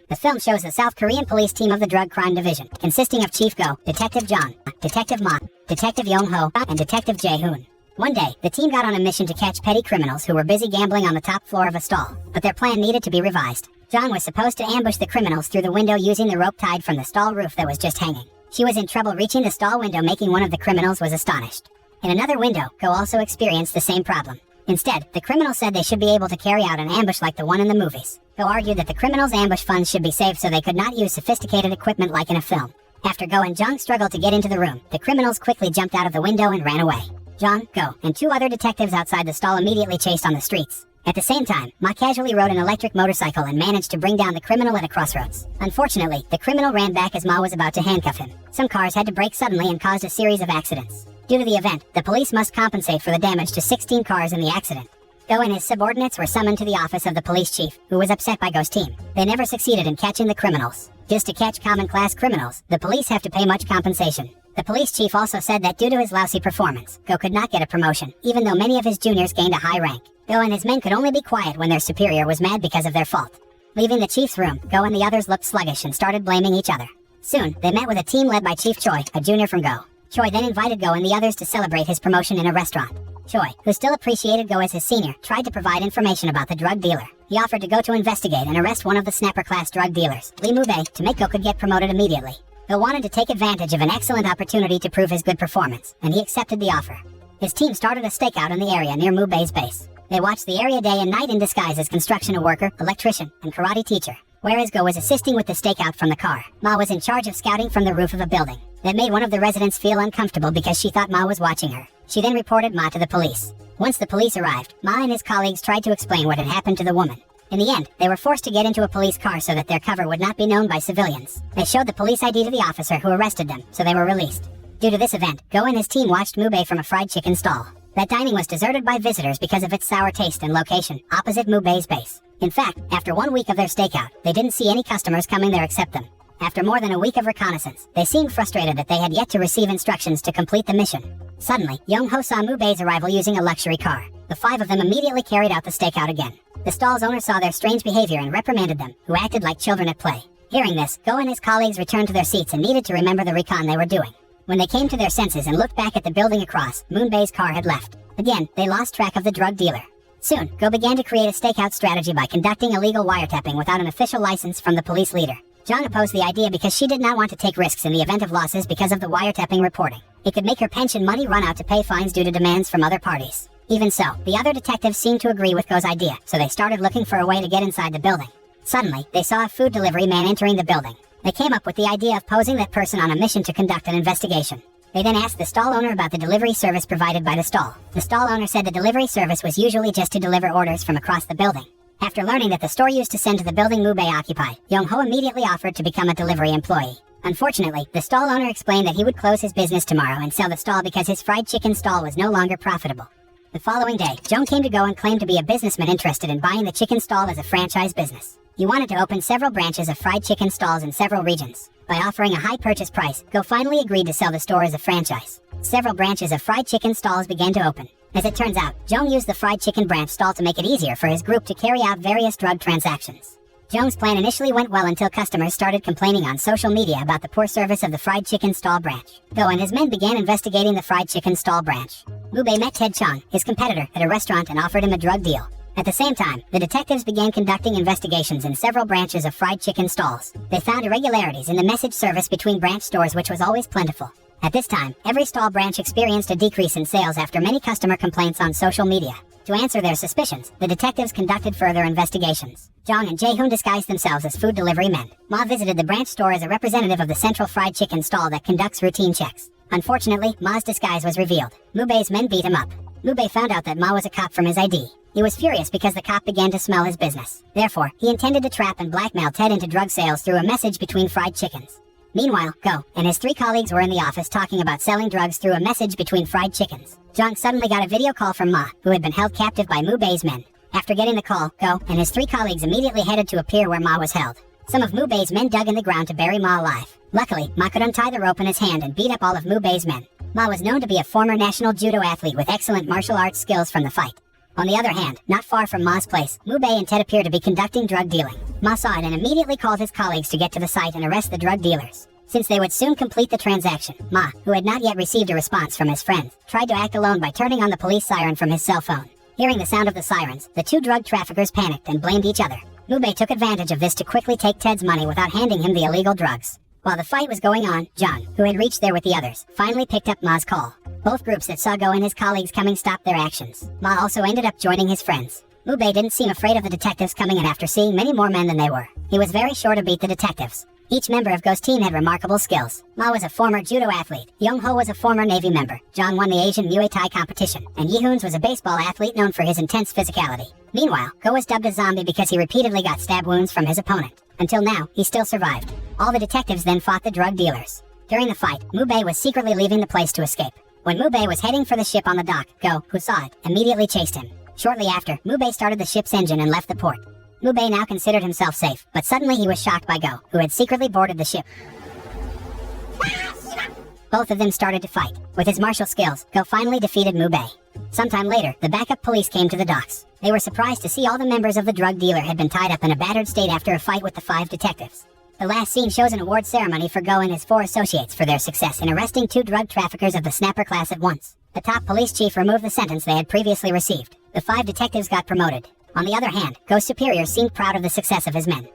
The film shows the South Korean police team of the Drug Crime Division, consisting of Chief Go, Detective Jong, Detective Ma, Detective Yong-ho, and Detective Jae-hoon. One day, the team got on a mission to catch petty criminals who were busy gambling on the top floor of a stall, but their plan needed to be revised. Jong was supposed to ambush the criminals through the window using the rope tied from the stall roof that was just hanging. She was in trouble reaching the stall window, making one of the criminals was astonished. In another window, Go also experienced the same problem. Instead, the criminal said they should be able to carry out an ambush like the one in the movies. Go argued that the criminals' ambush funds should be saved so they could not use sophisticated equipment like in a film. After Go and Jong struggled to get into the room, the criminals quickly jumped out of the window and ran away. Jong, Go, and 2 other detectives outside the stall immediately chased on the streets. At the same time, Ma casually rode an electric motorcycle and managed to bring down the criminal at a crossroads. Unfortunately, the criminal ran back as Ma was about to handcuff him. Some cars had to brake suddenly and caused a series of accidents. Due to the event, the police must compensate for the damage to 16 cars in the accident. Go and his subordinates were summoned to the office of the police chief, who was upset by Go's team. They never succeeded in catching the criminals. Just to catch common class criminals, the police have to pay much compensation. The police chief also said that due to his lousy performance, Go could not get a promotion, even though many of his juniors gained a high rank. Go and his men could only be quiet when their superior was mad because of their fault. Leaving the chief's room, Go and the others looked sluggish and started blaming each other. Soon, they met with a team led by Chief Choi, a junior from Go. Choi then invited Go and the others to celebrate his promotion in a restaurant. Choi, who still appreciated Go as his senior, tried to provide information about the drug dealer. He offered to go to investigate and arrest one of the snapper-class drug dealers, Lee Mubei, to make Go could get promoted immediately. Go wanted to take advantage of an excellent opportunity to prove his good performance, and he accepted the offer. His team started a stakeout in the area near Mubei's base. They watched the area day and night in disguise as construction worker, electrician, and karate teacher. Whereas Go was assisting with the stakeout from the car, Ma was in charge of scouting from the roof of a building. That made one of the residents feel uncomfortable because she thought Ma was watching her. She then reported Ma to the police. Once the police arrived, Ma and his colleagues tried to explain what had happened to the woman. In the end, they were forced to get into a police car so that their cover would not be known by civilians. They showed the police ID to the officer who arrested them, so they were released. Due to this event, Go and his team watched Mubei from a fried chicken stall. That dining was deserted by visitors because of its sour taste and location, opposite Mubei's base. In fact, after 1 week of their stakeout, they didn't see any customers coming there except them. After more than a week of reconnaissance, they seemed frustrated that they had yet to receive instructions to complete the mission. Suddenly, Young-ho saw Mubei's arrival using a luxury car. The 5 of them immediately carried out the stakeout again. The stall's owner saw their strange behavior and reprimanded them, who acted like children at play. Hearing this, Go and his colleagues returned to their seats and needed to remember the recon they were doing. When they came to their senses and looked back at the building across, Moonbei's car had left. Again, they lost track of the drug dealer. Soon, Go began to create a stakeout strategy by conducting illegal wiretapping without an official license from the police leader. Jong opposed the idea because she did not want to take risks in the event of losses because of the wiretapping reporting. It could make her pension money run out to pay fines due to demands from other parties. Even so, the other detectives seemed to agree with Go's idea, so they started looking for a way to get inside the building. Suddenly, they saw a food delivery man entering the building. They came up with the idea of posing that person on a mission to conduct an investigation. They then asked the stall owner about the delivery service provided by the stall. The stall owner said the delivery service was usually just to deliver orders from across the building. After learning that the store used to send to the building Mubei occupied, Young-ho immediately offered to become a delivery employee. Unfortunately, the stall owner explained that he would close his business tomorrow and sell the stall because his fried chicken stall was no longer profitable. The following day, Jong came to Go and claimed to be a businessman interested in buying the chicken stall as a franchise business. He wanted to open several branches of fried chicken stalls in several regions. By offering a high purchase price, Go finally agreed to sell the store as a franchise. Several branches of fried chicken stalls began to open. As it turns out, Jong used the fried chicken branch stall to make it easier for his group to carry out various drug transactions. Jong's plan initially went well until customers started complaining on social media about the poor service of the fried chicken stall branch. Go and his men began investigating the fried chicken stall branch. Mubei met Ted Chong, his competitor, at a restaurant and offered him a drug deal. At the same time, the detectives began conducting investigations in several branches of fried chicken stalls. They found irregularities in the message service between branch stores, which was always plentiful. At this time, every stall branch experienced a decrease in sales after many customer complaints on social media. To answer their suspicions, the detectives conducted further investigations. Jong and Jae-hoon disguised themselves as food delivery men. Ma visited the branch store as a representative of the central fried chicken stall that conducts routine checks. Unfortunately, Ma's disguise was revealed. Mubei's men beat him up. Mubei found out that Ma was a cop from his ID. He was furious because the cop began to smell his business. Therefore, he intended to trap and blackmail Ted into drug sales through a message between fried chickens. Meanwhile, Go and his 3 colleagues were in the office talking about selling drugs through a message between fried chickens. Jong suddenly got a video call from Ma, who had been held captive by Mubei's men. After getting the call, Go and his 3 colleagues immediately headed to a pier where Ma was held. Some of Mubei's men dug in the ground to bury Ma alive. Luckily, Ma could untie the rope in his hand and beat up all of Mubei's men. Ma was known to be a former national judo athlete with excellent martial arts skills from the fight. On the other hand, not far from Ma's place, Mubei and Ted appear to be conducting drug dealing. Ma saw it and immediately called his colleagues to get to the site and arrest the drug dealers. Since they would soon complete the transaction, Ma, who had not yet received a response from his friends, tried to act alone by turning on the police siren from his cell phone. Hearing the sound of the sirens, the two drug traffickers panicked and blamed each other. Mubei took advantage of this to quickly take Ted's money without handing him the illegal drugs. While the fight was going on, John, who had reached there with the others, finally picked up Ma's call. Both groups that saw Go and his colleagues coming stopped their actions. Ma also ended up joining his friends. Mubei didn't seem afraid of the detectives coming in after seeing many more men than they were. He was very sure to beat the detectives. Each member of Go's team had remarkable skills. Ma was a former judo athlete, Young-ho was a former Navy member, John won the Asian Muay Thai competition, and Yi-hoons was a baseball athlete known for his intense physicality. Meanwhile, Go was dubbed a zombie because he repeatedly got stab wounds from his opponent. Until now, he still survived. All the detectives then fought the drug dealers. During the fight, Mubei was secretly leaving the place to escape. When Mubei was heading for the ship on the dock, Go, who saw it, immediately chased him. Shortly after, Mubei started the ship's engine and left the port. Mubei now considered himself safe, but suddenly he was shocked by Go, who had secretly boarded the ship. Both of them started to fight. With his martial skills, Go finally defeated Mubei. Sometime later, the backup police came to the docks. They were surprised to see all the members of the drug dealer had been tied up in a battered state after a fight with the 5 detectives. The last scene shows an award ceremony for Go and his 4 associates for their success in arresting 2 drug traffickers of the Snapper class at once. The top police chief removed the sentence they had previously received. The 5 detectives got promoted. On the other hand, Go's superiors seemed proud of the success of his men.